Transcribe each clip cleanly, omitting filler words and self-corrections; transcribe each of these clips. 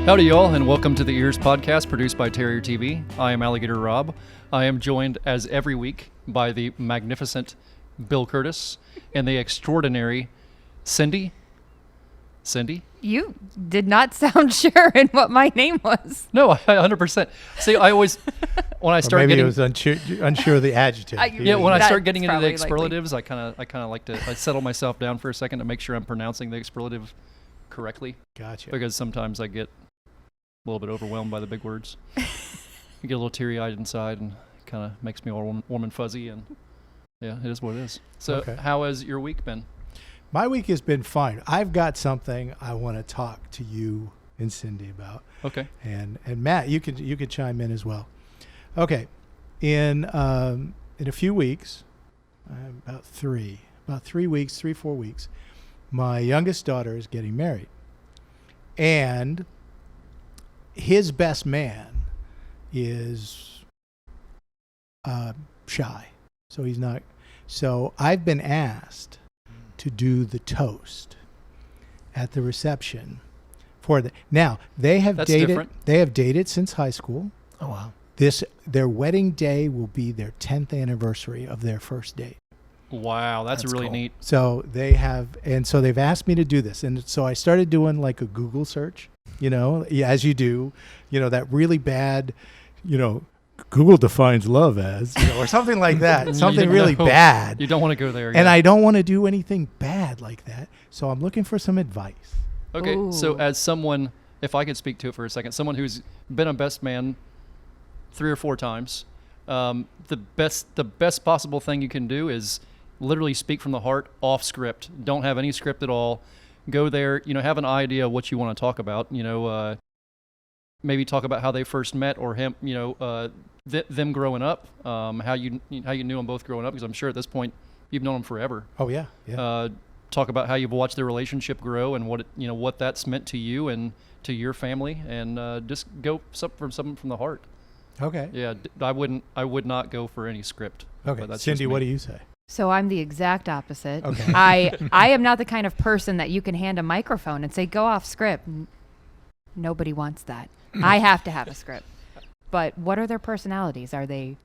Howdy, y'all, and welcome to the EEARSS Podcast produced by Terrier TV. I am AlligatorRobb. I am joined, as every week, by the magnificent Bill Curtis and the extraordinary Cindy. Cindy? You did not sound sure in what my name was. No, 100%. See, I always, when I start maybe getting... it was unsure of the adjective. Yeah, when I start getting into the probably expletives, I kind of like to settle myself down for a second to make sure I'm pronouncing the expletive correctly. Gotcha. Because sometimes I get a little bit overwhelmed by the big words. I get a little teary-eyed inside and kind of makes me all warm and fuzzy, and yeah, it is what it is. So Okay. How has your week been? My week has been fine. I've got something I want to talk to you and Cindy about. Okay. And Matt, you could chime in as well. Okay. In a few weeks, about 4 weeks, my youngest daughter is getting married. And his best man is shy. So he's not. So I've been asked to do the toast at the reception for the. Now they have That's dated. different. They have dated since high school. Oh, wow. Their wedding day will be their 10th anniversary of their first date. Wow, that's really cool. neat. So they have, and so they've asked me to do this, and so I started doing like a Google search. As you do, that really bad, Google defines love as, or something like that. Something really bad. You don't want to go there. And I don't want to do anything bad like that. So I'm looking for some advice. Okay, so Ooh. as someone, if I could speak to it for a second, someone who's been a best man 3 or 4 times, the best possible thing you can do is literally speak from the heart, off script. Don't have any script at all. Go there, have an idea of what you want to talk about. Maybe talk about how they first met, or him, them growing up, how you knew them both growing up, because I'm sure at this point you've known them forever. Oh yeah, yeah. Talk about how you've watched their relationship grow and what that's meant to you and to your family, and just go something from the heart. Okay. Yeah, I would not go for any script. Okay. But that's Cindy, just me. what do you say? So I'm the exact opposite. Okay. I am not the kind of person that you can hand a microphone and say, go off script. Nobody wants that. I have to have a script. But what are their personalities? Are they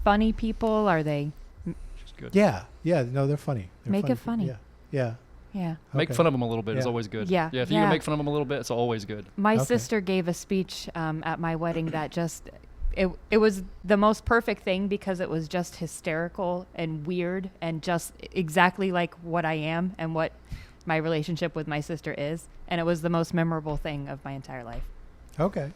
funny people? Are they? She's good. Yeah. No, they're funny. Make it funny. Yeah. Yeah. Make Okay. fun of them a little bit is Yeah. always good. Yeah, If you yeah. can make fun of them a little bit, it's always good. My Okay. sister gave a speech at my wedding that just, it was the most perfect thing because it was just hysterical and weird and just exactly like what I am and what my relationship with my sister is. And it was the most memorable thing of my entire life. Okay.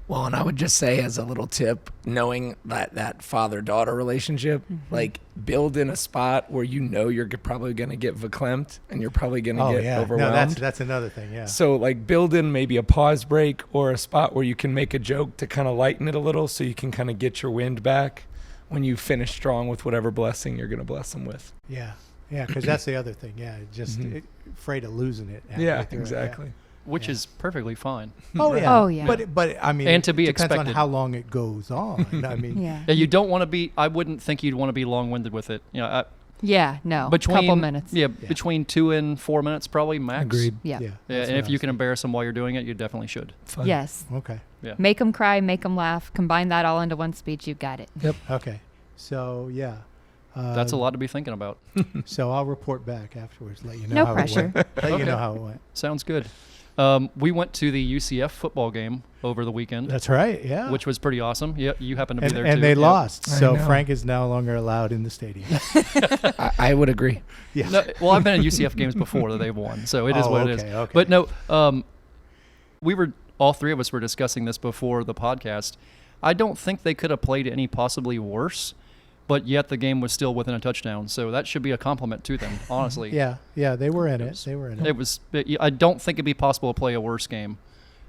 Well, and I would just say, as a little tip, knowing that father-daughter relationship, like build in a spot where you're probably going to get verklempt and you're probably going to get overwhelmed. No, that's another thing. Yeah. So like build in maybe a pause break or a spot where you can make a joke to kind of lighten it a little, so you can kind of get your wind back when you finish strong with whatever blessing you're going to bless them with. Yeah. Because that's the other thing. Yeah. Just afraid of losing it. halfway Yeah, through it. exactly. Which is perfectly fine. Oh yeah. Oh, yeah. But I mean, And to be it depends expected. on how long it goes on. I mean, Yeah. Yeah, you don't want to be. I wouldn't think you'd want to be long-winded with it. Yeah, no. Between couple minutes. Yeah, between 2 and 4 minutes probably max. Agreed. Yeah. Yeah. Yeah, that's and what if I you was can embarrass them while you're doing it, you definitely should. Fun. Yes. thinking. Okay. Make them cry, make them laugh. Combine that all into one speech. You got it. Okay. So yeah. That's a lot to be thinking about. So I'll report back afterwards. Let you know. No how pressure. It went. Let Okay. you know how it went. Sounds good. We went to the UCF football game over the weekend, That's right. Yeah. which was pretty awesome. Yeah, you happened to be there too. and they Yeah. lost, I so know. Frank is no longer allowed in the stadium. I would agree. Yeah. No, well, I've been at UCF games before that they've won, so it is what it is. Okay. But no, all 3 of us were discussing this before the podcast. I don't think they could have played any possibly worse, but yet the game was still within a touchdown. So that should be a compliment to them, honestly. Yeah. They were in It it. was- They were in it. It was. I don't think it'd be possible to play a worse game.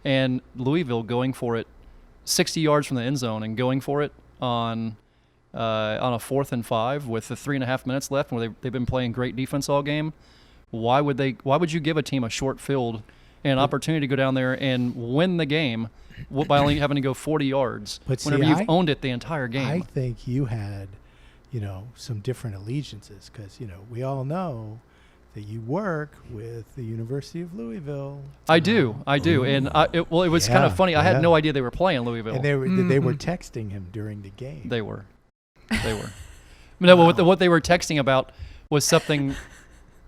And Louisville going for it 60 yards from the end zone and going for it on a 4th and 5 with the 3.5 minutes left, where they've been playing great defense all game. Why would you give a team a short field and an opportunity to go down there and win the game by only having to go 40 yards But see, whenever you've owned it the entire game? I think you had, some different allegiances because, we all know that you work with the University of Louisville. I do, and it was kind of funny. I had no idea they were playing Louisville. And they were texting him during the game. They were. No, what they were texting about was something.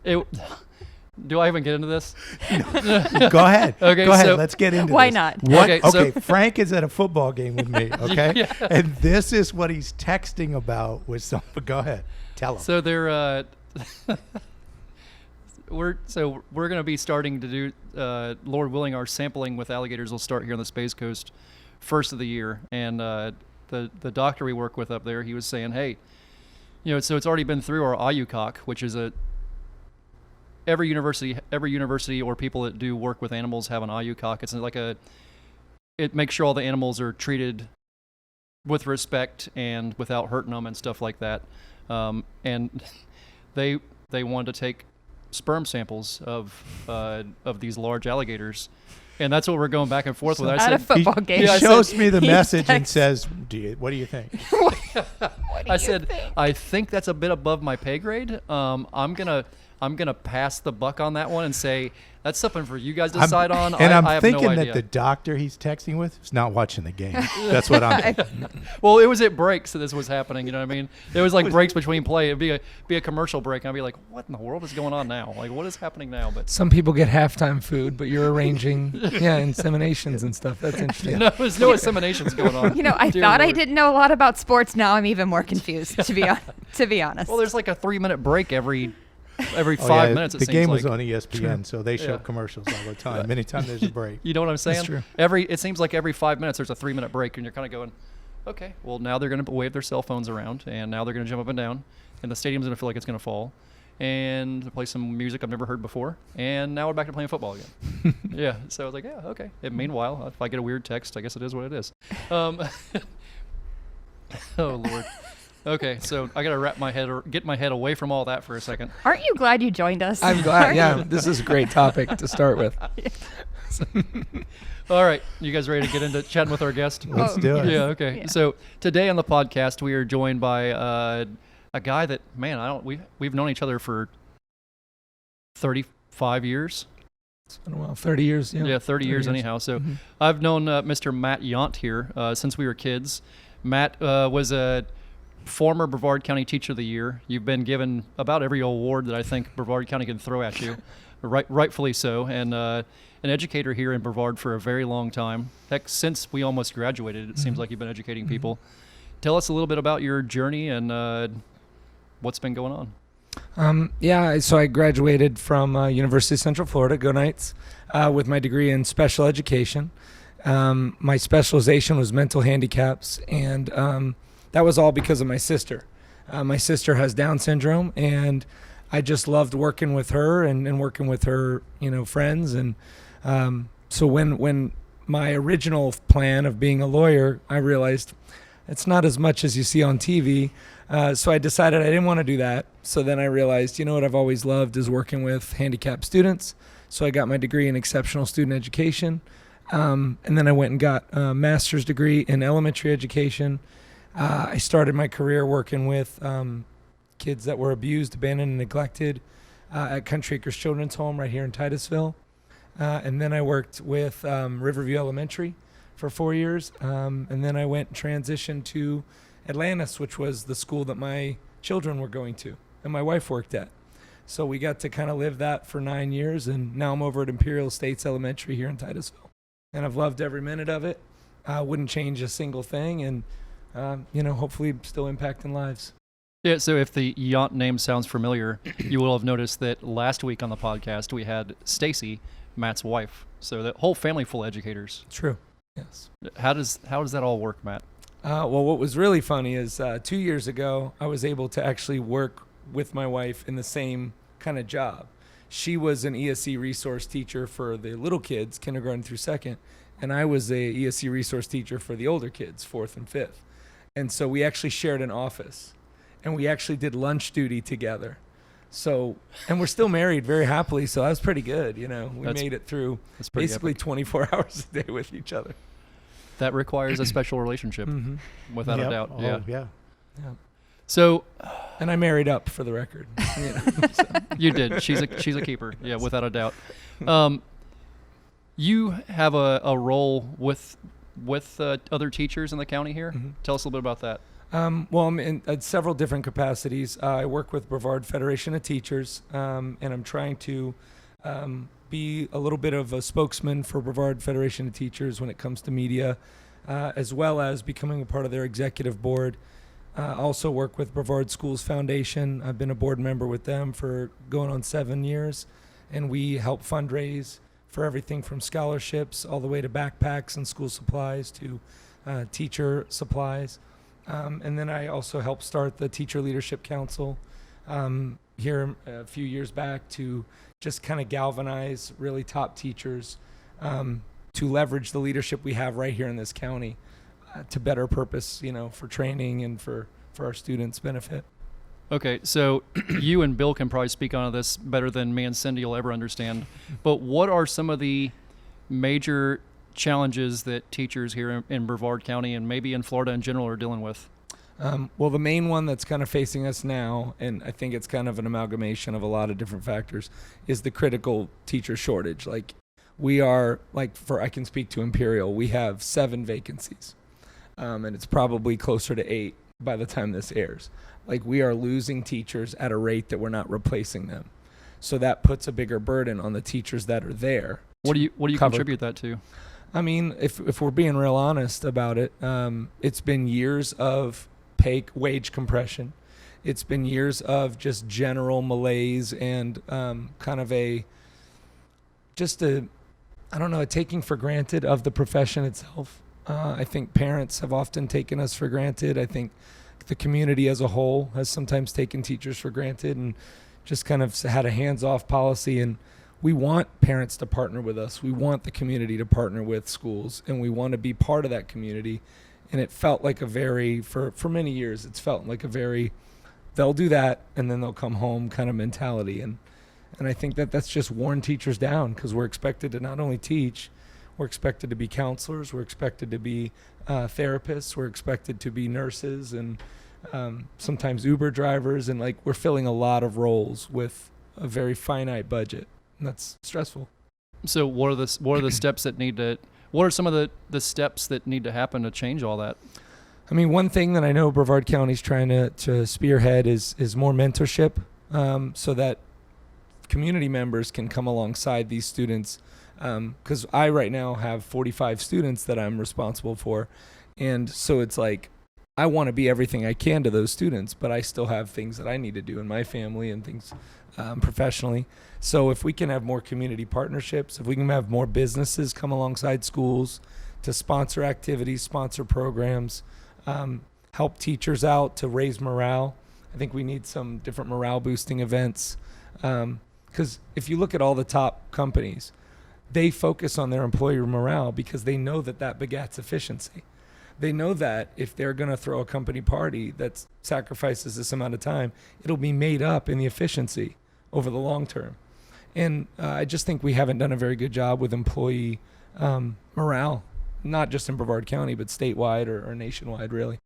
Do I even get into this? Go ahead. Okay, Go ahead. so Let's get into why this. not? Okay, Frank is at a football game with me, okay? Yeah. And this is what he's texting about with some. Go ahead. Tell him. So they're we're going to be starting to do, Lord willing, our sampling with alligators will start here on the Space Coast first of the year. And the doctor we work with up there, he was saying, hey, so it's already been through our IUCOC, which is every university or people that do work with animals have an IUCOC. It's like it makes sure all the animals are treated with respect and without hurting them and stuff like that. And they wanted to take sperm samples of these large alligators, and that's what we're going back and forth with. I At said, a football game. He shows me the message and says, what do you think? I said, I think that's a bit above my pay grade. I'm gonna pass the buck on that one and say that's something for you guys to decide on. And I'm I have thinking no that idea. the doctor he's texting with is not watching the game. That's what I'm thinking. Well, it was at breaks that this was happening. You know what I mean? It was like breaks between play. It'd be a commercial break. And I'd be like, what in the world is going on now? Like, what is happening now? But Some people get halftime food, but you're arring inseminations and stuff. That's interesting. no, there's no inseminations going on. I Dear thought I Lord. didn't know a lot about sports. Now I'm even more confused, to be honest. Well, there's like a 3-minute break every 5 minutes. The game was like. on ESPN, True. so they show Yeah. commercials all the time. Many times there's a break. You know what I'm saying? That's true. It seems like every 5 minutes there's a 3-minute break, and you're kind of going, okay, well now they're going to wave their cell phones around, and now they're going to jump up and down, and the stadium's going to feel like it's going to fall, and play some music I've never heard before, and now we're back to playing football again. Yeah, so I was like, yeah, okay. And meanwhile, if I get a weird text, I guess it is what it is. Oh Lord. Okay, so I gotta get my head away from all that for a second. Aren't you glad you joined us? I'm glad. Yeah, this is a great topic to start with. All right, you guys ready to get into chatting with our guest? Let's do it. Yeah, okay. Yeah. So today on the podcast, we are joined by a guy that, man, we've known each other for 35 years. It's been a while. 30 years. Yeah, 30 years anyhow. So I've known Mr. Matt Yount here since we were kids. Matt was a former Brevard County Teacher of the Year. You've been given about every award that I think Brevard County can throw at you, rightfully so, and an educator here in Brevard for a very long time. Heck, since we almost graduated, it seems like you've been educating people. Tell us a little bit about your journey and what's been going on. So I graduated from University of Central Florida, go Knights, with my degree in special education. My specialization was mental handicaps, and that was all because of my sister. My sister has Down syndrome, and I just loved working with her and working with her, friends. And so when my original plan of being a lawyer, I realized it's not as much as you see on TV. So I decided I didn't want to do that. So then I realized, what I've always loved is working with handicapped students. So I got my degree in exceptional student education. And then I went and got a master's degree in elementary education. I started my career working with kids that were abused, abandoned, and neglected at Country Acres Children's Home right here in Titusville. And then I worked with Riverview Elementary for 4 years. And then I went and transitioned to Atlantis, which was the school that my children were going to and my wife worked at. So we got to kind of live that for 9 years. And now I'm over at Imperial Estates Elementary here in Titusville. And I've loved every minute of it. Wouldn't change a single thing. And hopefully still impacting lives. Yeah, so if the Yount name sounds familiar, you will have noticed that last week on the podcast we had Stacy, Matt's wife. So the whole family full of educators. True. Yes. How does that all work, Matt? Well, what was really funny is 2 years ago I was able to actually work with my wife in the same kind of job. She was an ESC resource teacher for the little kids, kindergarten through second, and I was a ESC resource teacher for the older kids, 4th and 5th. And so we actually shared an office, and we actually did lunch duty together. So, and we're still married very happily, so that was pretty good. We made it through basically epic. 24 hours a day with each other. That requires a special relationship, without a doubt. Oh, yeah. So, and I married up, for the record. You know, so. You did. She's a keeper. Yeah, without a doubt. You have a role with other teachers in the county here. Mm-hmm. Tell us a little bit about that. Well, I'm in several different capacities. I work with Brevard Federation of Teachers, and I'm trying to be a little bit of a spokesman for Brevard Federation of Teachers when it comes to media, as well as becoming a part of their executive board. I also work with Brevard Schools Foundation. I've been a board member with them for going on 7 years, and we help fundraise for everything from scholarships all the way to backpacks and school supplies to teacher supplies. And then I also helped start the Teacher Leadership Council here a few years back to just kind of galvanize really top teachers to leverage the leadership we have right here in this county to better purpose, for training and for our students' benefit. Okay, so you and Bill can probably speak on this better than me and Cindy will ever understand. But what are some of the major challenges that teachers here in Brevard County and maybe in Florida in general are dealing with? Well, the main one that's kind of facing us now, and I think it's kind of an amalgamation of a lot of different factors, is the critical teacher shortage. Like, we are, I can speak to Imperial, we have 7 vacancies, and it's probably closer to 8 by the time this airs. Like, we are losing teachers at a rate that we're not replacing them. So that puts a bigger burden on the teachers that are there. What do you contribute that to? I mean, if we're being real honest about it, it's been years of wage compression. It's been years of just general malaise and kind of a taking for granted of the profession itself. I think parents have often taken us for granted. I think the community as a whole has sometimes taken teachers for granted and just kind of had a hands-off policy. And we want parents to partner with us. We want the community to partner with schools, and we want to be part of that community. And it felt like for many years, it's felt like they'll do that and then they'll come home kind of mentality. And I think that's just worn teachers down, because we're expected to not only teach, we're expected to be counselors, we're expected to be therapists, we're expected to be nurses, and sometimes Uber drivers, and we're filling a lot of roles with a very finite budget, and that's stressful. So what are the steps that need to? What are some of the steps that need to happen to change all that? I mean, one thing that I know Brevard County's trying to spearhead is more mentorship, so that community members can come alongside these students. Because I right now have 45 students that I'm responsible for, and so it's like I want to be everything I can to those students, but I still have things that I need to do in my family and things professionally. So if we can have more community partnerships, if we can have more businesses come alongside schools to sponsor activities, sponsor programs, help teachers out to raise morale. I think we need some different morale boosting events. Because if you look at all the top companies, they focus on their employee morale because they know that begats efficiency. They know that if they're going to throw a company party that sacrifices this amount of time, it'll be made up in the efficiency over the long term. And I just think we haven't done a very good job with employee morale, not just in Brevard County, but statewide or nationwide, really.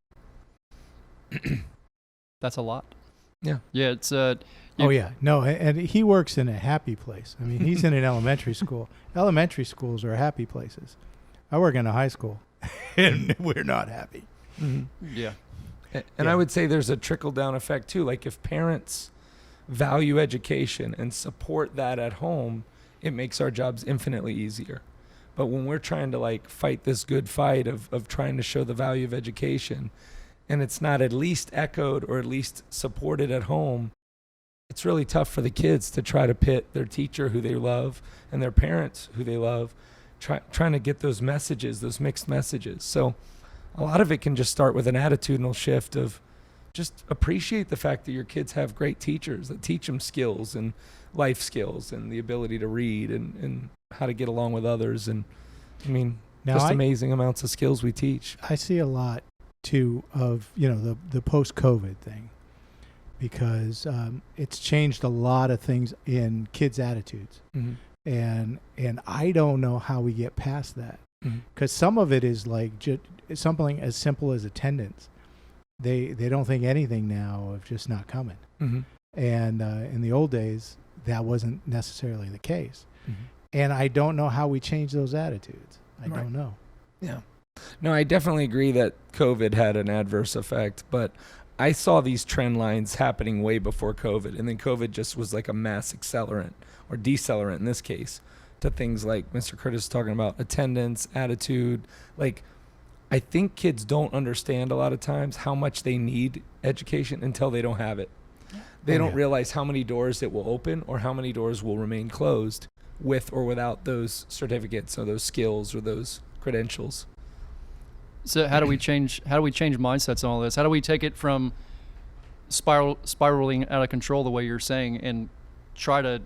That's a lot. Yeah. Yeah, it's oh yeah, no, and he works in a happy place. I mean, he's in an elementary school. Elementary schools are happy places. I work in a high school, and we're not happy. Mm-hmm. Yeah. And I would say there's a trickle-down effect, too. Like, if parents value education and support that at home, it makes our jobs infinitely easier. But when we're trying to, fight this good fight of trying to show the value of education, and it's not at least echoed or at least supported at home, it's really tough for the kids to try to pit their teacher who they love and their parents who they love, trying to get those messages, those mixed messages. So a lot of it can just start with an attitudinal shift of just appreciate the fact that your kids have great teachers that teach them skills and life skills and the ability to read and how to get along with others. And I mean, amazing amounts of skills we teach. I see a lot too of, the post-COVID thing, because it's changed a lot of things in kids' attitudes. Mm-hmm. And I don't know how we get past that, because some of it is something as simple as attendance. they don't think anything now of just not coming. Mm-hmm. And in the old days, that wasn't necessarily the case. Mm-hmm. And I don't know how we change those attitudes. I don't know. Yeah. No, I definitely agree that COVID had an adverse effect, but I saw these trend lines happening way before COVID, and then COVID just was like a mass accelerant or decelerant in this case to things like Mr. Curtis is talking about, attendance, attitude. Like, I think kids don't understand a lot of times how much they need education until they don't have it. They don't realize how many doors it will open or how many doors will remain closed with or without those certificates or those skills or those credentials. So how do we change mindsets on all this? How do we take it from spiraling out of control the way you're saying and try to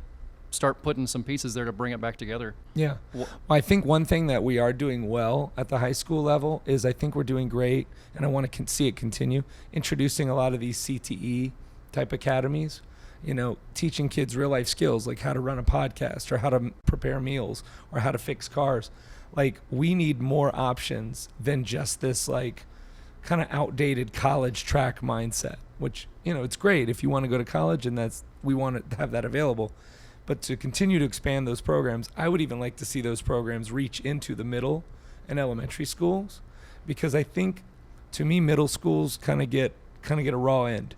start putting some pieces there to bring it back together? Yeah. Well, I think one thing that we are doing well at the high school level is I think we're doing great, and I want to see it continue, introducing a lot of these CTE type academies, teaching kids real life skills like how to run a podcast or how to prepare meals or how to fix cars. Like, we need more options than just this like kind of outdated college track mindset, which, it's great if you want to go to college, and we want to have that available. But to continue to expand those programs, I would even like to see those programs reach into the middle and elementary schools, because I think, to me, middle schools kind of get a raw end,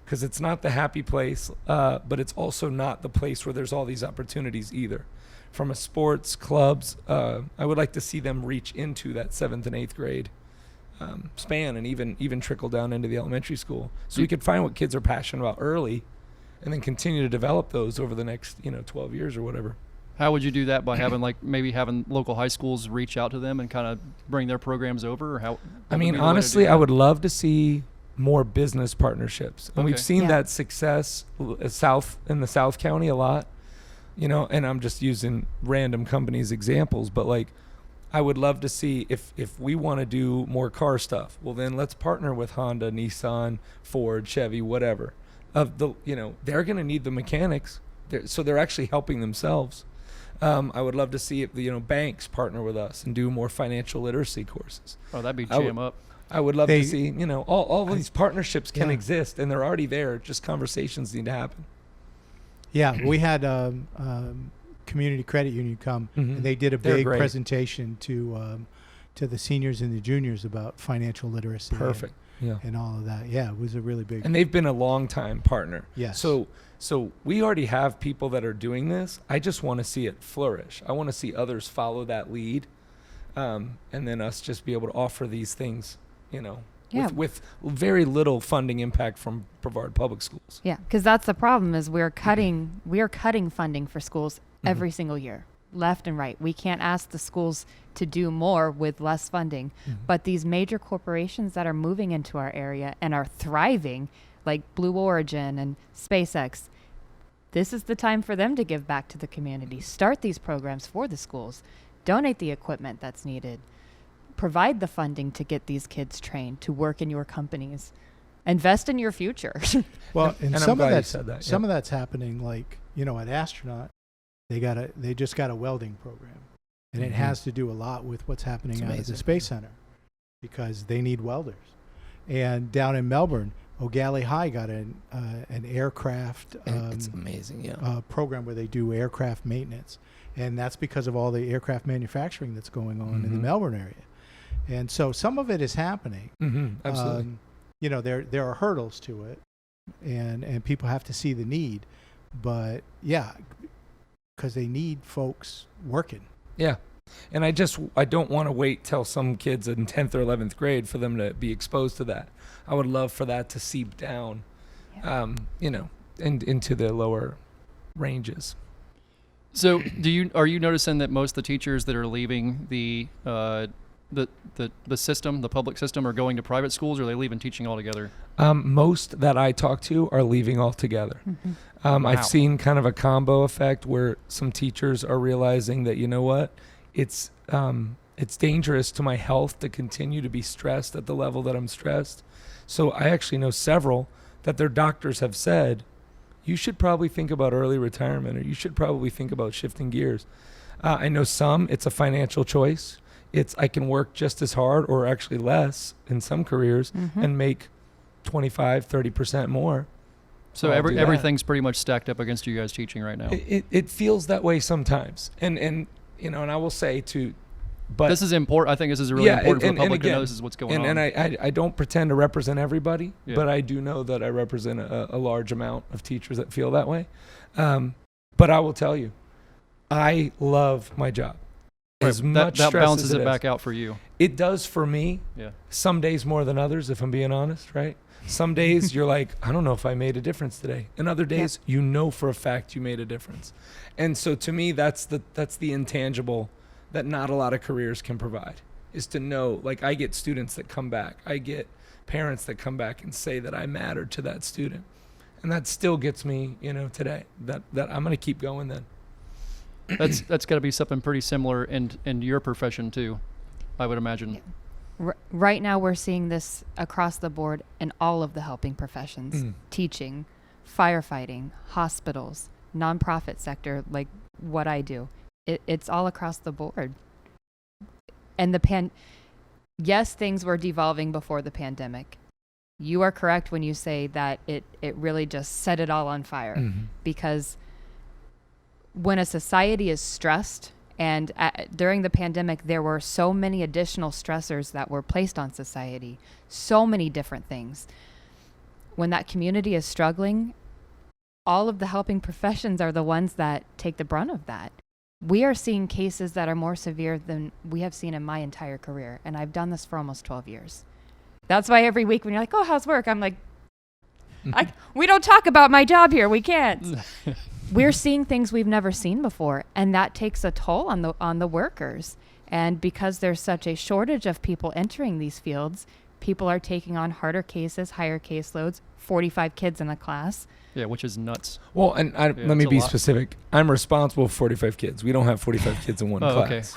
because it's not the happy place, but it's also not the place where there's all these opportunities either. From a sports, clubs, I would like to see them reach into that 7th and 8th grade span, and even trickle down into the elementary school, so we could find what kids are passionate about early, and then continue to develop those over the next 12 years or whatever. How would you do that? By having local high schools reach out to them and kind of bring their programs over? Or how? I mean, honestly, I would love to see more business partnerships, and we've seen that success in the South County a lot. And I'm just using random companies examples, but like, I would love to see if we want to do more car stuff, well then let's partner with Honda, Nissan, Ford, Chevy, whatever. They're going to need the mechanics, so they're actually helping themselves. I would love to see if banks partner with us and do more financial literacy courses. Oh, that'd be jam up. I would love to see all of these partnerships can exist, and they're already there. Just conversations need to happen. Yeah, we had Community Credit Union come, and they did a big presentation to the seniors and the juniors about financial literacy. Perfect. And all of that. Yeah, it was a really big. And they've been a long time partner. Yes. So we already have people that are doing this. I just want to see it flourish. I want to see others follow that lead, and then us just be able to offer these things, with very little funding impact from Brevard Public Schools. Yeah, because that's the problem is we are cutting funding for schools every single year, left and right. We can't ask the schools to do more with less funding. But these major corporations that are moving into our area and are thriving, like Blue Origin and SpaceX, this is the time for them to give back to the community. Start these programs for the schools. Donate the equipment that's needed. Provide the funding to get these kids trained to work in your companies. Invest in your future. Well, and some of that's happening, like, at Astronaut, they just got a welding program. And it has to do a lot with what's happening out at the Space Center, because they need welders. And down in Melbourne, O'Galley High got an aircraft it's amazing, program where they do aircraft maintenance. And that's because of all the aircraft manufacturing that's going on in the Melbourne area. And so some of it is happening. Absolutely. There are hurdles to it, and people have to see the need. But, because they need folks working. Yeah. And I don't want to wait till some kids in 10th or 11th grade for them to be exposed to that. I would love for that to seep down, into the lower ranges. So are you noticing that most of the teachers that are leaving the system, the public system, are going to private schools, or are they leaving teaching altogether? Most that I talk to are leaving altogether. Wow. I've seen kind of a combo effect where some teachers are realizing that, it's dangerous to my health to continue to be stressed at the level that I'm stressed. So I actually know several that their doctors have said, you should probably think about early retirement, or you should probably think about shifting gears. I know some, it's a financial choice. I can work just as hard or actually less in some careers and make 25, 30% more. So everything's pretty much stacked up against you guys teaching right now. It feels that way sometimes. And I will say but this is important. I think this is really important for the public to know this is what's going on. And I don't pretend to represent everybody, but I do know that I represent a large amount of teachers that feel that way. But I will tell you, I love my job. As much that stress balances as it back out for you. It does for me. Yeah. Some days more than others, if I'm being honest, right? Some days you're like, I don't know if I made a difference today. And other days, you know for a fact you made a difference. And so to me, that's the intangible that not a lot of careers can provide, is to know, like, I get students that come back. I get parents that come back and say that I mattered to that student. And that still gets me, today, that I'm going to keep going then. That's got to be something pretty similar in your profession too, I would imagine. Yeah. Right now we're seeing this across the board in all of the helping professions. Teaching, firefighting, hospitals, nonprofit sector, like what I do. It's all across the board. And yes, things were devolving before the pandemic. You are correct when you say that it really just set it all on fire. Because when a society is stressed, and during the pandemic, there were so many additional stressors that were placed on society, so many different things. When that community is struggling, all of the helping professions are the ones that take the brunt of that. We are seeing cases that are more severe than we have seen in my entire career, and I've done this for almost 12 years. That's why every week when you're like, oh, how's work? I'm like, we don't talk about my job here. We can't. We're seeing things we've never seen before, and that takes a toll on the workers. And because there's such a shortage of people entering these fields, people are taking on harder cases, higher caseloads, 45 kids in a class. Yeah, which is nuts. Well, and let me be specific. I'm responsible for 45 kids. We don't have 45 kids in one class.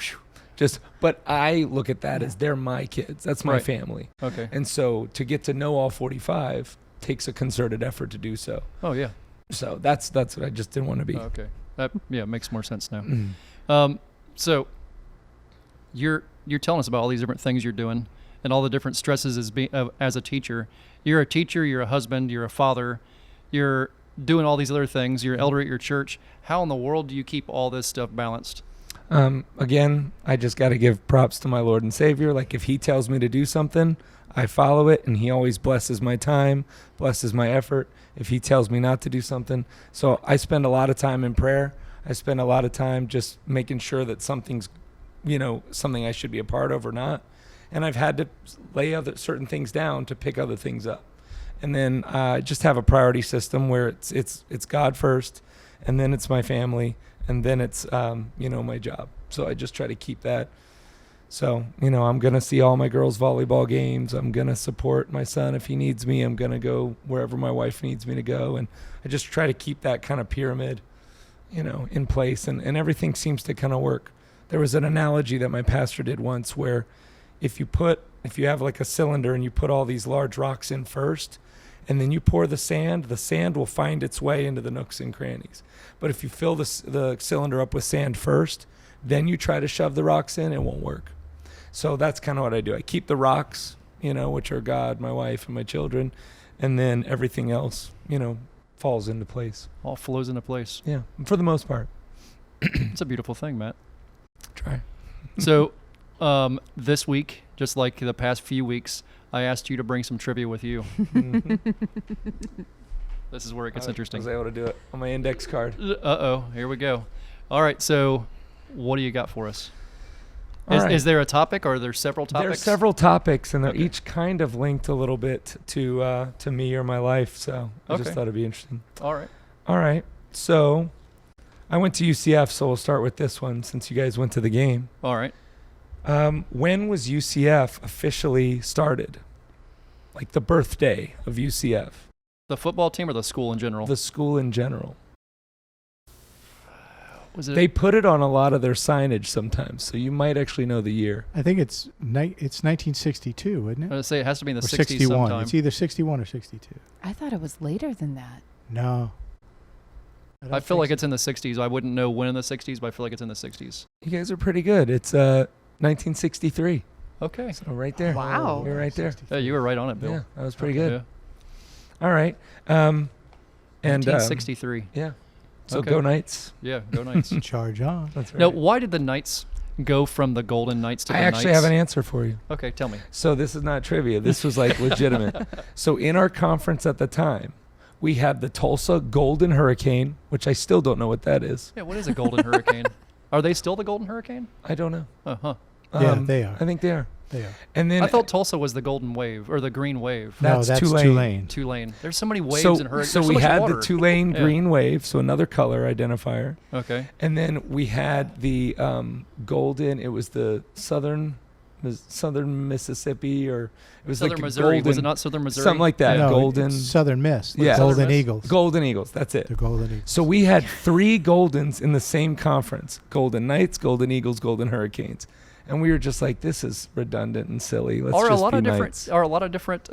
Okay. But I look at that as they're my kids. That's my family. Okay. And so to get to know all 45 takes a concerted effort to do so. Oh, yeah. So that's what I just didn't want to be. Okay. That makes more sense now. So you're telling us about all these different things you're doing and all the different stresses as a teacher. You're a teacher, you're a husband, you're a father, you're doing all these other things, you're elder at your church. How in the world do you keep all this stuff balanced? Again, I just got to give props to my Lord and Savior. Like, if he tells me to do something, I follow it, and he always blesses my time, blesses my effort if he tells me not to do something. So I spend a lot of time in prayer. I spend a lot of time just making sure that something's, something I should be a part of or not. And I've had to lay certain things down to pick other things up. And then just have a priority system where it's God first, and then it's my family, and then it's, my job. So I just try to keep that. So, I'm going to see all my girls' volleyball games. I'm going to support my son if he needs me. I'm going to go wherever my wife needs me to go. And I just try to keep that kind of pyramid, in place. And everything seems to kind of work. There was an analogy that my pastor did once where if you have like a cylinder and you put all these large rocks in first, and then you pour the sand will find its way into the nooks and crannies. But if you fill the cylinder up with sand first, then you try to shove the rocks in, it won't work. So that's kind of what I do. I keep the rocks, which are God, my wife, and my children, and then everything else, falls into place. All flows into place. Yeah, for the most part. It's a beautiful thing, Matt. Try. So this week, just like the past few weeks, I asked you to bring some trivia with you. This is where it gets interesting. I was able to do it on my index card. Uh-oh, here we go. All right, so what do you got for us? Is there a topic, or are there several topics? There are several topics, and they're each kind of linked a little bit to me or my life, so I just thought it'd be interesting. All right. So I went to UCF, so we'll start with this one since you guys went to the game. All right. When was UCF officially started? Like the birthday of UCF? The football team or the school in general? The school in general. They put it on a lot of their signage sometimes, so you might actually know the year. I think it's 1962, isn't it? I would say it has to be in the 60s 61. sometime. It's either 61 or 62. I thought it was later than that. No. I feel like it's in the 60s. I wouldn't know when in the 60s, but I feel like it's in the 60s. You guys are pretty good. It's 1963. Okay. So right there. Wow. You're right there. Yeah, you were right on it, Bill. Yeah, that was pretty good. All right. And 1963. yeah. So Okay. go Knights. Yeah, go Knights. Charge on. That's right. Now, why did the Knights go from the Golden Knights to I the actually Knights? have an answer for you. Okay, tell me. So this is not trivia. This was like legitimate. So in our conference at the time, we had the Tulsa Golden Hurricane, which I still don't know what that is. Yeah, what is a Golden Hurricane? Are they still the Golden Hurricane? I don't know. Uh-huh. Yeah, they are. I think they are. They are. And then I thought Tulsa was the Golden Wave or the Green Wave. No, That's that's Tulane. Tulane. There's so many waves so, in hurricanes. so There's we much had water. the Tulane Yeah. Green Wave, so another color identifier. Okay. And then we had the golden. It was the southern Mississippi, or it was Southern like a Missouri. golden, Was it not Southern Missouri? something like that. No, Golden, it's Southern Miss. Yeah. Golden Southern Miss? Eagles. Golden Eagles. That's it. The Golden Eagles. So we had 3 Goldens in the same conference: Golden Knights, Golden Eagles, Golden Hurricanes. And we were just like, this is redundant and silly. Let's Are a just lot be of different Knights. are a lot of different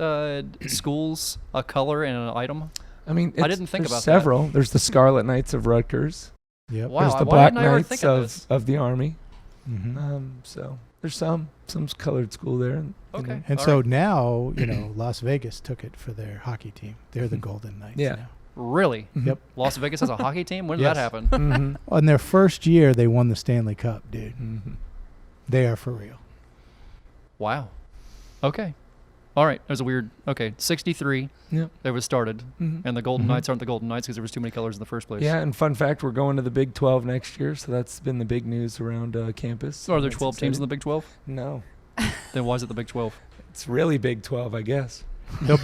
schools a color and an item? I mean, I didn't think there's about that. several. There's the Scarlet Knights of Rutgers. Yep. Wow. There's the why Black didn't I ever Knights think of this? of the Army. Mm-hmm. So there's some colored school there. Okay. And All so right. now, Las Vegas took it for their hockey team. They're the Golden Knights Yeah. now. Really? Yep. Las Vegas has a hockey team? When did Yes. that happen? Mm-hmm. On their first year, they won the Stanley Cup, dude. Mm-hmm. They are for real. Wow. Okay. All right. There's a weird. Okay. 63. Yep. It was started, Mm-hmm. and the Golden Mhm. Knights aren't the Golden Knights because there was too many colors in the first place. Yeah, and fun fact, we're going to the Big 12 next year, so that's been the big news around campus. So are there That's 12 teams in the exciting. Big 12? No, Then why is it the Big 12? it's really Big 12, I guess. There'll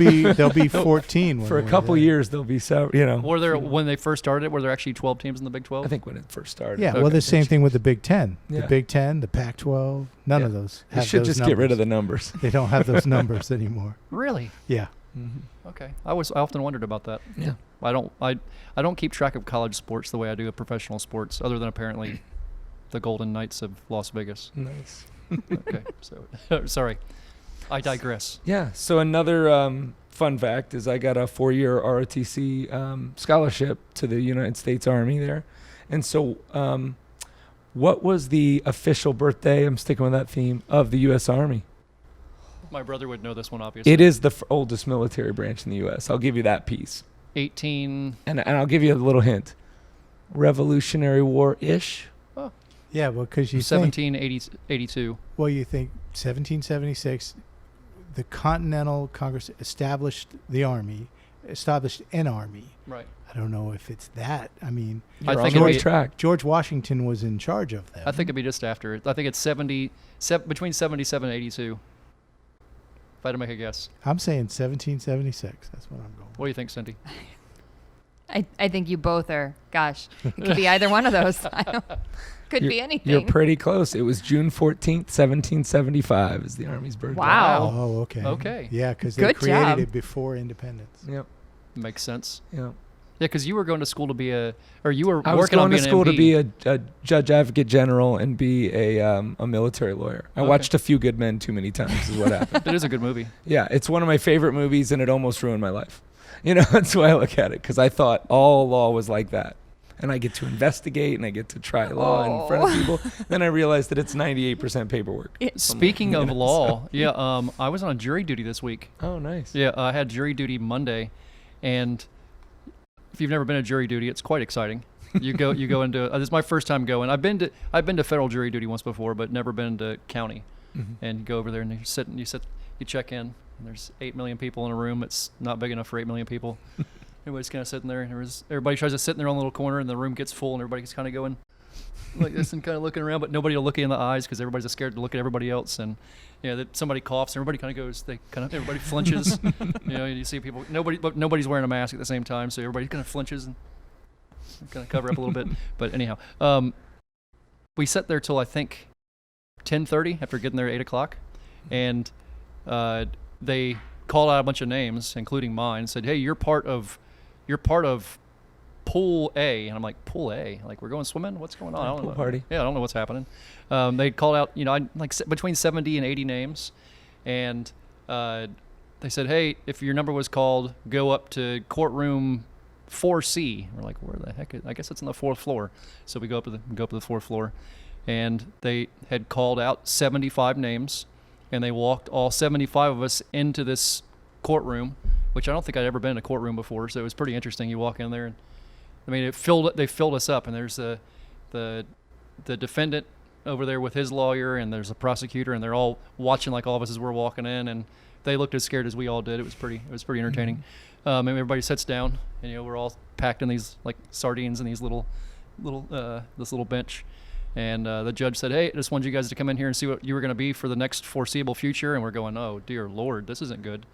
be 14 when For a we're couple there. years, there'll be several. Were there when they first started it? Were there actually 12 teams in the Big 12? I think when it first started. Yeah, well, Okay. the same thing with the Big Ten. Yeah. The Big Ten, the Pac-12, none of those They have should those just numbers. get rid of the numbers. They don't have those numbers anymore. Really? Yeah. Mm-hmm. Okay. I often wondered about that. Yeah. I don't keep track of college sports the way I do of professional sports, other than apparently the Golden Knights of Las Vegas. Nice. Okay. So sorry. I digress. Yeah. So another fun fact is I got a 4-year ROTC scholarship to the United States Army there. And so what was the official birthday, I'm sticking with that theme, of the U.S. Army? My brother would know this one, obviously. It is the oldest military branch in the U.S. I'll give you that piece. 18. And I'll give you a little hint. Revolutionary War-ish. Yeah, well, because you think, 1782. well, you think 1776, the Continental Congress established an army. Right. I don't know if it's that. I mean, I You're think on the it'd right be- track. George Washington was in charge of them. I think it'd be just after it. I think it's between 77 and 82. If I had to make a guess. I'm saying 1776. That's what I'm going. What do you think, Cindy? I think you both are. Gosh, it could be either one of those. Could be anything. You're pretty close. It was June 14th, 1775 is the Army's birthday. Wow. Oh, okay. Okay. Yeah, because they Good created job. it before independence. Yep. Makes sense. Yep. Yeah, because you were going to school to be you were I was working on going to being school an to MD. be a judge advocate general and be a military lawyer. I Okay. watched A Few Good Men too many times is what happened. It is a good movie. Yeah, it's one of my favorite movies and it almost ruined my life. That's the way I look at it because I thought all law was like that. And I get to investigate and I get to try law in front of people. Then I realized that it's 98% paperwork. Speaking of law, I was on jury duty this week. Oh, nice. Yeah, I had jury duty Monday, and if you've never been to jury duty, it's quite exciting. You go into this is my first time going. I've been to federal jury duty once before, but never been to county. Mm-hmm. And you go over there and you check in. And there's 8 million people in a room. It's not big enough for 8 million people. Everybody's kind of sitting there, and everybody tries to sit in their own little corner, and the room gets full, and everybody's kind of going like this and kind of looking around, but nobody will look you in the eyes because everybody's scared to look at everybody else. And that somebody coughs, and everybody kind of goes. Everybody flinches. You see people. Nobody's wearing a mask at the same time, so everybody kind of flinches and kind of cover up a little bit. But anyhow, we sat there till I think 10:30 after getting there at 8 o'clock, and they called out a bunch of names, including mine. Said, "Hey, you're part of Pool A," and I'm like, "Pool A? Like we're going swimming? What's going on?" I don't Pool know. party. Yeah, I don't know what's happening. They called out, between 70 and 80 names, and they said, "Hey, if your number was called, go up to courtroom 4C." We're like, "Where the heck? I guess it's on the 4th floor." So we go up to the 4th floor, and they had called out 75 names, and they walked all 75 of us into this courtroom which I don't think I'd ever been in a courtroom before. So it was pretty interesting. You walk in there, and I mean, they filled us up, and there's the defendant over there with his lawyer, and there's a prosecutor, and they're all watching like all of us as we're walking in, and they looked as scared as we all did. It was pretty entertaining. And everybody sits down, and we're all packed in these like sardines in these this little bench. And the judge said, "Hey, I just wanted you guys to come in here and see what you were going to be for the next foreseeable future." And we're going, "Oh dear Lord, this isn't good,"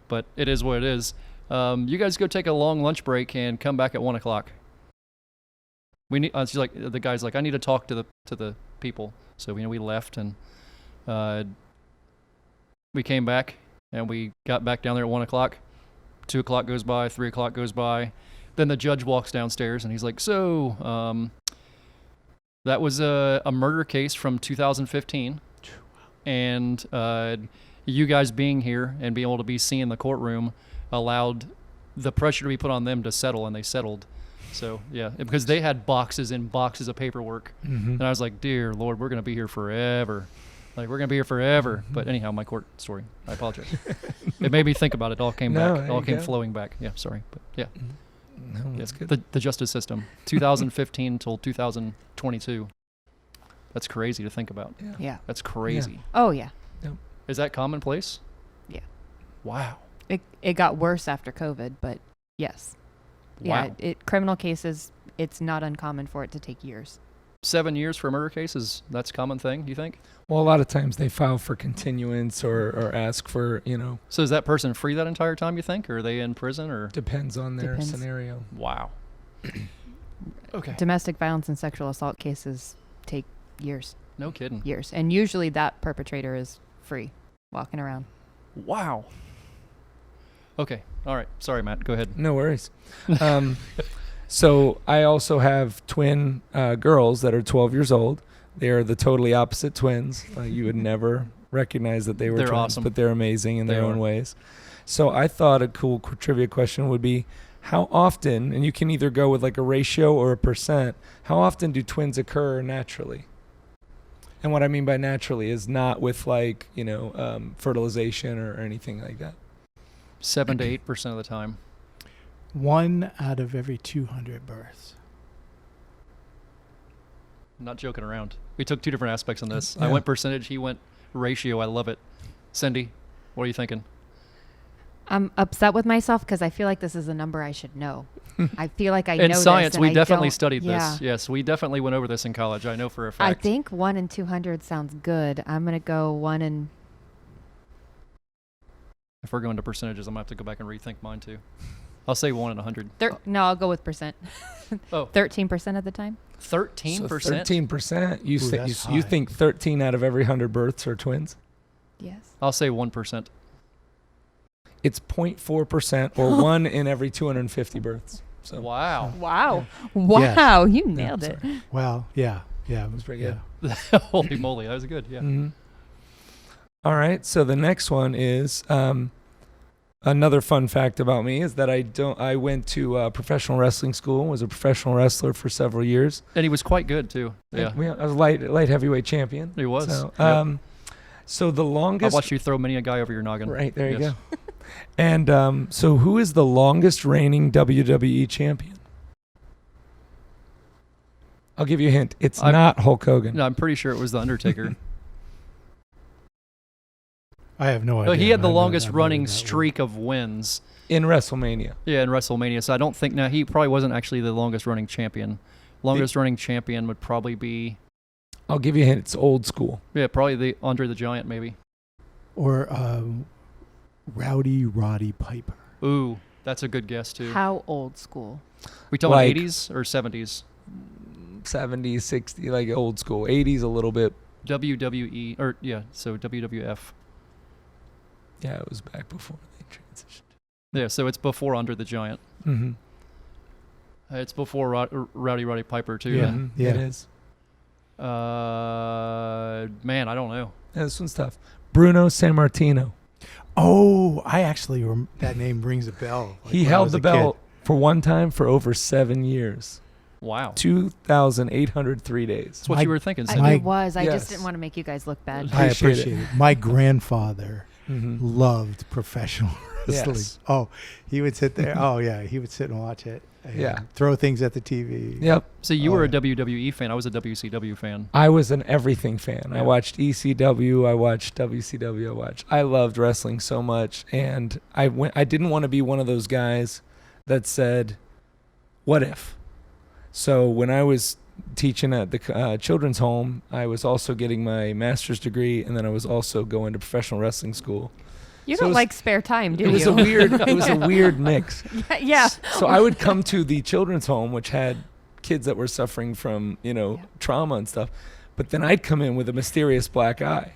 but it is what it is. You guys go take a long lunch break and come back at 1:00. She's like, the guy's like, "I need to talk to the people." So we left, and we came back, and we got back down there at 1:00. 2:00 goes by, 3:00 goes by. Then the judge walks downstairs, and he's like, "So, that was a murder case from 2015, and you guys being here and being able to be seen in the courtroom allowed the pressure to be put on them to settle, and they settled." So yeah, because they had boxes and boxes of paperwork, and I was like, "Dear Lord, we're gonna be here forever. Like we're gonna be here forever." But anyhow, my court story. I apologize. It made me think about it. It all came back. It all came flowing back. Yeah, sorry, but yeah. No, that's good. The justice system, 2015 till 2022. That's crazy to think about. Yeah. That's crazy. Yeah. Oh yeah. Yep. Is that commonplace? Yeah. Wow. It got worse after COVID, but yes. Wow. Yeah. Criminal cases, it's not uncommon for it to take years. 7 years for a murder case that's a common thing, you think? Well, a lot of times they file for continuance or ask for, So is that person free that entire time, you think? Or are they in prison? Or depends on their scenario. Wow. Okay. Domestic violence and sexual assault cases take years. No kidding. Years. And usually that perpetrator is free, walking around. Wow. Okay. All right. Sorry, Matt. Go ahead. No worries. So I also have twin girls that are 12 years old. They are the totally opposite twins. You would never recognize that they were They're twins, awesome. but they're amazing in their They own are. ways. So I thought a cool trivia question would be, how often, and you can either go with like a ratio or a percent, how often do twins occur naturally? And what I mean by naturally is not with like, fertilization or anything like that. 7 to 8% of the time. 1 out of every 200 births. I'm not joking around. We took 2 different aspects on this. Yeah. I went percentage. He went ratio. I love it. Cindy, what are you thinking? I'm upset with myself because I feel like this is a number I should know. I feel like I know In this. science, and we I definitely don't- studied yeah. this. Yes, we definitely went over this in college. I know for a I fact. think 1 in 200 sounds good. I'm going to go 1 in... If we're going to percentages, I'm going to have to go back and rethink mine too. I'll say 1 in 100. No, I'll go with percent. Oh. 13% of the time. 13%? So 13%. that's You high. think 13 out of every 100 births are twins? Yes. I'll say 1%. It's 0.4% or 1 in every 250 births. So Wow. Wow. Yes. Wow. You Yeah, nailed it. sorry. Well, yeah. It was pretty good. Holy moly, that was good. Yeah. Mm-hmm. All right. So the next one is another fun fact about me is that I went to professional wrestling school, was a professional wrestler for several years. And he was quite good too. Yeah. I was light heavyweight champion. He was. So, Yep. so the I longest. watched you throw many a guy over your noggin. Right, there you Yes. go. And so who is the longest reigning WWE champion? I'll give you a hint. It's not Hulk Hogan. No, I'm pretty sure it was The Undertaker. I have no No, idea. he had the I'm not- longest I'm not running in that streak of wins. In WrestleMania. Yeah, in WrestleMania. So I don't think now he probably wasn't actually the longest running champion. Longest running champion would probably be I'll give you a hint. It's old school. probably the Andre the Giant maybe. Or Rowdy Roddy Piper. Ooh, that's a good guess too. How old school? We talking Like- 80s or 70s? 70s, 60s, like old school. 80s a little bit. WWE or so WWF. Yeah, it was back before they transitioned. Yeah, so it's before Andre the Giant. Mm-hmm. It's before Rowdy Roddy Piper too. Yeah. Mm-hmm. It is. Man, I don't know. Yeah, this one's tough. Bruno Sammartino. Oh, I actually that name rings a bell. Like He when I held was the a belt kid. for one time for over 7 years. Wow. 2,803 days. That's what My- you were thinking, I, Cindy. it was. I Yes. just didn't want to make you guys look bad. I Appreciate appreciate it. My grandfather Mm-hmm. loved professional wrestling. Yes. Oh, he would sit there. Oh yeah, he would sit and watch it. And Yeah. throw things at the TV. Yep. So you Oh, were a yeah. WWE fan. I was a WCW fan. I was an everything fan. Yeah. I watched ECW. I watched WCW. I loved wrestling so much, and I didn't want to be one of those guys that said, "What if?" So when I was teaching at the children's home, I was also getting my master's degree, and then I was also going to professional wrestling school. You So it don't was- like spare time, do It was you? a weird mix. Yeah. So I would come to the children's home, which had kids that were suffering from, trauma and stuff. But then I'd come in with a mysterious black eye.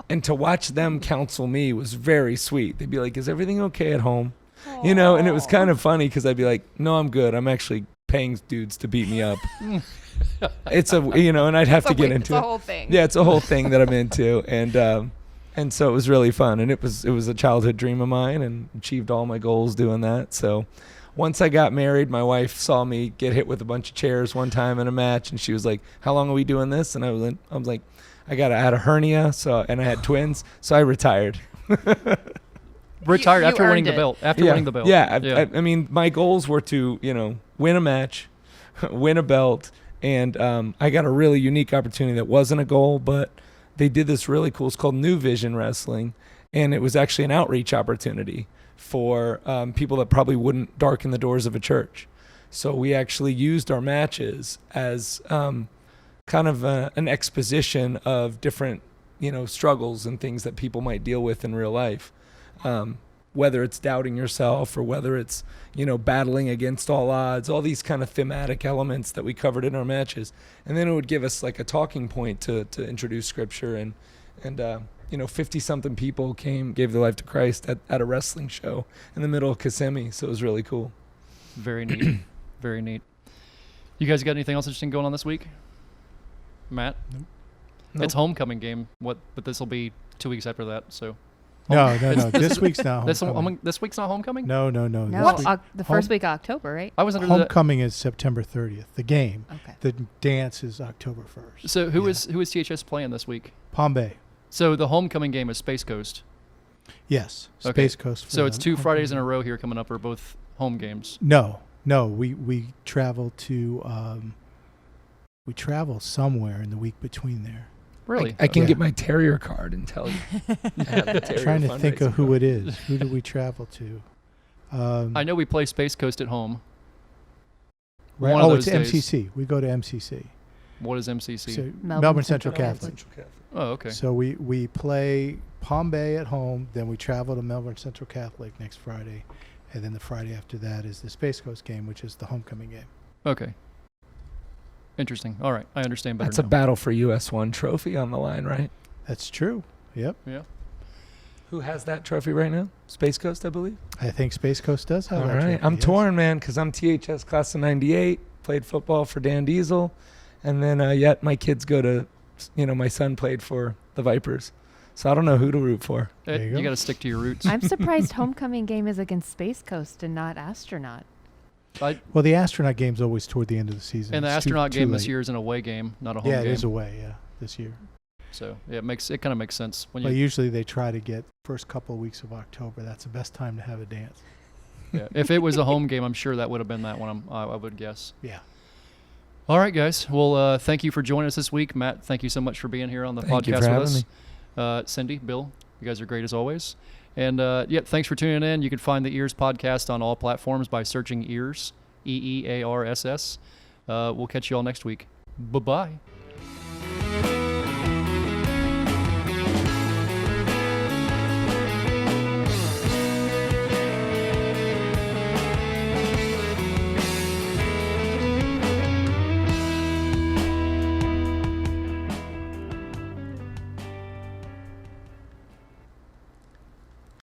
And to watch them counsel me was very sweet. They'd be like, "Is everything okay at home?" And it was kind of funny because I'd be like, "No, I'm good. I'm actually paying dudes to beat me up." It's and I'd have to get into It's a it. whole thing. Yeah, it's a whole thing that I'm into. And so it was really fun, and it was a childhood dream of mine, and achieved all my goals doing that. So once I got married, my wife saw me get hit with a bunch of chairs one time in a match, and she was like, "How long are we doing this?" And I was like, I had a hernia, and I had twins, so I retired. Retired you after winning earned the it. belt. After winning the belt. Yeah, I mean, my goals were to win a match, win a belt, and I got a really unique opportunity that wasn't a goal, but they did this really cool. It's called New Vision Wrestling, and it was actually an outreach opportunity for people that probably wouldn't darken the doors of a church. So we actually used our matches as kind of an exposition of different, struggles and things that people might deal with in real life. Whether it's doubting yourself or whether it's, battling against all odds, all these kind of thematic elements that we covered in our matches. And then it would give us like a talking point to introduce scripture, and 50-something people gave their life to Christ at a wrestling show in the middle of Kissimmee. So it was really cool. Very neat. Very neat. You guys got anything else interesting going on this week? Matt? Nope. It's homecoming game. But this will be 2 weeks after that. So No. This week's not homecoming. this week's not homecoming? No. No, This week- the first week of October, right? I was under the homecoming is September 30th. The game. Okay. The dance is October 1st. So who Yeah. is THS playing this week? Palm Bay. So the homecoming game is Space Coast. Yes. Okay. Space Coast. for So it's the 2 Fridays in a homecoming. row here coming up, are both home games. No. We travel to we travel somewhere in the week between there. Really? I can Yeah. get my Terrier card and tell you. I have the Terrier Trying to think of fundraising who card. it is. Who do we travel to? I know we play Space Coast at home. Right. One of Oh, those it's days. MCC. We go to MCC. What is MCC? So Melbourne Central Central Catholic. Oh, okay. So we play Palm Bay at home, then we travel to Melbourne Central Catholic next Friday, and then the Friday after that is the Space Coast game, which is the homecoming game. Okay. Interesting. All right. I understand better That's a now. battle for US1 trophy on the line, right? That's true. Yep. Yeah. Who has that trophy right now? Space Coast, I believe. I think Space Coast does have All that right. trophy, I'm yes. torn, man, because I'm THS class of 98, played football for Dan Diesel, and then yet my kids go to, my son played for the Vipers. So I don't know who to root for. There you go. You got to stick to your roots. I'm surprised homecoming game is against Space Coast and not Astronaut. Well, the astronaut game's always toward the end of the season. And the It's too- astronaut too game this late. year is an away game, not a home Yeah, game. it is away. Yeah, this year. So yeah, it kind of makes sense when But you. usually they try to get first couple of weeks of October. That's the best time to have a dance. Yeah, if it was a home game, I'm sure that would have been that one. I would guess. Yeah. All right, guys. Well, thank you for joining us this week, Matt. Thank you so much for being here on the Thank you podcast for with having us. Cindy, Bill, you guys are great as always. And thanks for tuning in. You can find the EEARSS podcast on all platforms by searching EEARSS, EEARSS. We'll catch you all next week. Bye-bye.